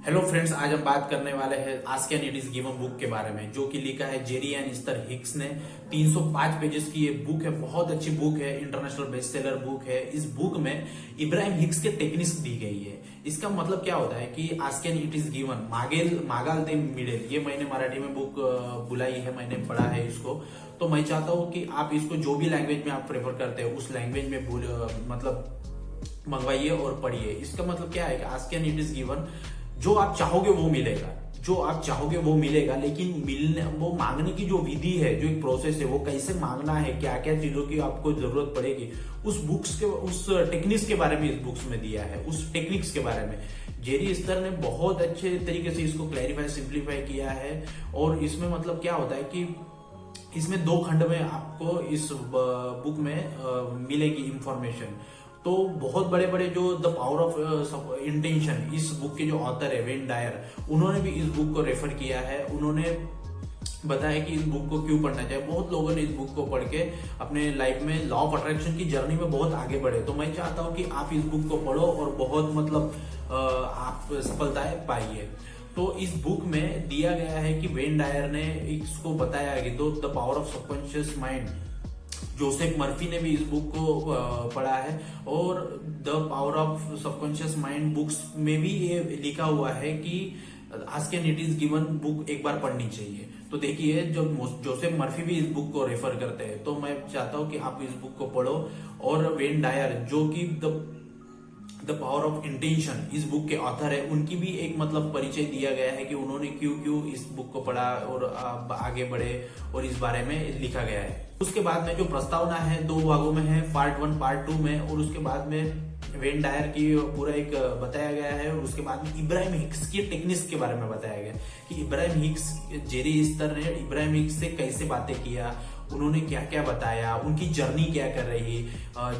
Hello friends, आज हम बात करने वाले हैं ask and it is given book के बारे में, जो कि लिखा है जेरी एंड ईस्टर हिक्स ने। 305 पेजेस की ये बुक है, बहुत अच्छी बुक है, इंटरनेशनल बेस्ट सेलर बुक है। इस बुक में इब्राहिम हिक्स के टेक्निक्स दी गई है। इसका मतलब क्या होता है कि ask and it is given मागाल दे मिडेल, ये मैंने मराठी में बुक बुलाई है, मैंने पढ़ा है इसको। तो मैं चाहता हूँ कि आप इसको जो भी लैंग्वेज में आप प्रेफर करते हैं उस लैंग्वेज में मतलब मंगवाइए और पढ़िए। इसका मतलब क्या है कि ask and it is given, जो आप चाहोगे वो मिलेगा, जो आप चाहोगे वो मिलेगा, लेकिन मिलने वो मांगने की जो विधि है, जो एक प्रोसेस है, वो कैसे मांगना है, क्या क्या चीजों की आपको जरूरत पड़ेगी, उस टेक्निक्स के बारे में इस बुक्स में दिया है। उस टेक्निक्स के बारे में जेरी ईस्टर ने बहुत अच्छे तरीके से इसको क्लैरिफाई सिंप्लीफाई किया है। और इसमें मतलब क्या होता है कि इसमें 2 खंड में आपको इस बुक में मिलेगी इंफॉर्मेशन। तो बहुत बड़े बड़े जो द पावर ऑफ इंटेंशन, इस बुक के जो ऑथर है वेन डायर, उन्होंने भी इस बुक को रेफर किया है। उन्होंने बताया कि इस बुक को क्यों पढ़ना चाहिए। बहुत लोगों ने इस बुक को पढ़ के अपने लाइफ में लॉ ऑफ अट्रैक्शन की जर्नी में बहुत आगे बढ़े। तो मैं चाहता हूं कि आप इस बुक को पढ़ो और बहुत आप सफलताएं पाइए। तो इस बुक में दिया गया है कि वेन डायर ने इसको बताया है कि the power of subconscious mind. Joseph Murphy ने भी इस बुक को पढ़ा है, और the power of subconscious mind books में भी ये लिखा हुआ है कि ask and it is given book एक बार पढ़नी चाहिए। तो देखिए, जब जोसेफ मर्फी भी इस बुक को रेफर करते हैं, तो मैं चाहता हूं कि आप इस बुक को पढ़ो। और वेन डायर, जो कि द पावर ऑफ इंटेंशन इस बुक के ऑथर है, उनकी भी एक परिचय दिया गया है कि उन्होंने क्यों इस बुक को पढ़ा और आगे बढ़े, और इस बारे में लिखा गया है। उसके बाद में जो प्रस्तावना है 2 भागों में है, पार्ट 1 पार्ट 2 में, और उसके बाद में वेन डायर की पूरा एक बताया गया है। और उसके बाद में इब्राहिम हिक्स की टेक्निक्स के बारे में बताया गया कि इब्राहिम हिक्स, जेरी ईस्टर ने इब्राहिम हिक्स से कैसे बातें किया, उन्होंने क्या क्या बताया, उनकी जर्नी क्या कर रही,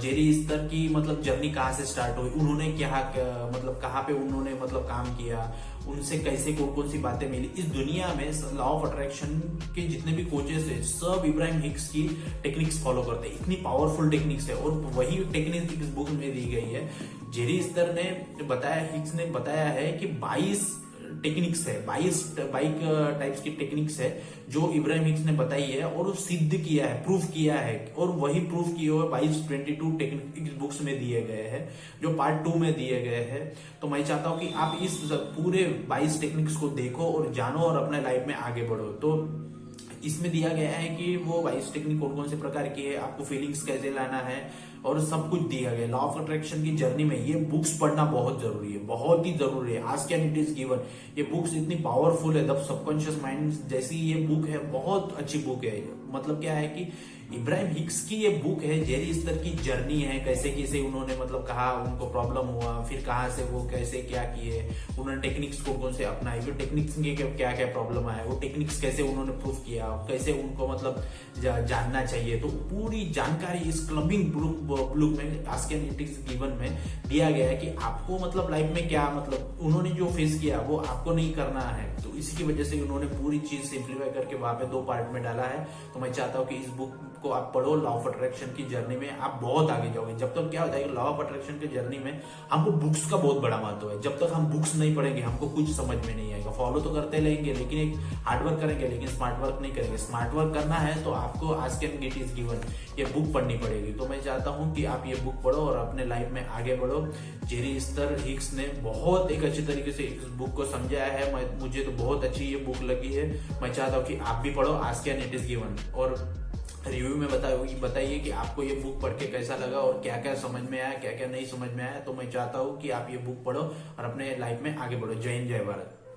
जेरी ईस्टर की जर्नी कहाँ से स्टार्ट हुई, उन्होंने क्या कहाँ पे उन्होंने काम किया, उनसे कैसे कौन कौन सी बातें मिली। इस दुनिया में लॉ ऑफ अट्रैक्शन के जितने भी कोचेस है, सब इब्राहिम हिक्स की टेक्निक्स फॉलो करते हैं। इतनी पावरफुल टेक्निक्स है, और वही टेक्निक इस बुक में दी गई है। जेरी ईस्टर ने बताया, हिक्स ने बताया है कि 22 टेक्निक्स है, 22 टाइप्स की टेक्निक्स है जो इब्राहिम हिक्स ने बताई है, और वो सिद्ध किया है, प्रूफ किया है। और वही प्रूफ किए हुए 22 टेक्निक्स बुक्स में दिए गए हैं, जो पार्ट 2 में दिए गए हैं। तो मैं चाहता हूं कि आप इस पूरे 22 टेक्निक्स को देखो और जानो और अपने लाइफ में आगे बढ़ो। तो इसमें दिया गया है कि वो 22 टेक्निक कौन कौन से प्रकार की है, आपको फीलिंग्स कैसे लाना है, और सब कुछ दिया गया। लॉ ऑफ अट्रैक्शन की जर्नी में ये बुक्स पढ़ना बहुत जरूरी है, बहुत ही जरूरी है। Ask and it is given, ये बुक्स इतनी पावरफुल है। द सबकॉन्शियस माइंड जैसी ये बुक है, बहुत अच्छी बुक है। क्या है कि इब्राहिम हिक्स की ये बुक है, जेरी ईस्टर की जर्नी है, कैसे कैसे उन्होंने कहा, उनको प्रॉब्लम हुआ, फिर कहाँ से वो कैसे क्या किए, उन्होंने टेक्निक्स कौन कौन से अपनाई, फिर टेक्निक्स के क्या क्या प्रॉब्लम आए, वो टेक्निक्स कैसे उन्होंने प्रूफ किया, कैसे उनको जानना चाहिए। तो पूरी जानकारी इस क्लबिंग बुक में, ask and it is given में दिया गया है कि आपको लाइफ में क्या उन्होंने जो फेस किया वो आपको नहीं करना है। तो इसी की वजह से उन्होंने पूरी चीज सिंप्लीफाई करके वहां पे 2 पार्ट में डाला है। तो मैं चाहता हूं कि इस बुक को आप पढ़ो। लॉ ऑफ अट्रैक्शन की जर्नी में आप बहुत आगे जाओगे। जब तक क्या होता है, लॉ ऑफ अट्रैक्शन की जर्नी में हमको बुक्स का बहुत बड़ा महत्व है। जब तक हम बुक्स नहीं पढ़ेंगे हमको कुछ समझ में नहीं आएगा। फॉलो तो करते रहेंगे, लेकिन एक हार्ड वर्क करेंगे, लेकिन स्मार्ट वर्क नहीं करेंगे। स्मार्ट वर्क करना है तो आपको ask and it is given ये बुक पढ़नी पड़ेगी। तो मैं चाहता हूं कि आप ये बुक पढ़ो और अपने लाइफ में आगे बढ़ो। जेरी ईस्टर हिक्स ने बहुत एक अच्छी तरीके से इस बुक को समझाया है। मुझे तो बहुत अच्छी ये बुक लगी है। मैं चाहता हूं कि आप भी पढ़ो ask and it is given, और रिव्यू में बताइए कि आपको ये बुक पढ़ के कैसा लगा और क्या क्या समझ में आया, क्या क्या नहीं समझ में आया। तो मैं चाहता हूँ कि आप ये बुक पढ़ो और अपने लाइफ में आगे बढ़ो। जय हिंद, जय भारत।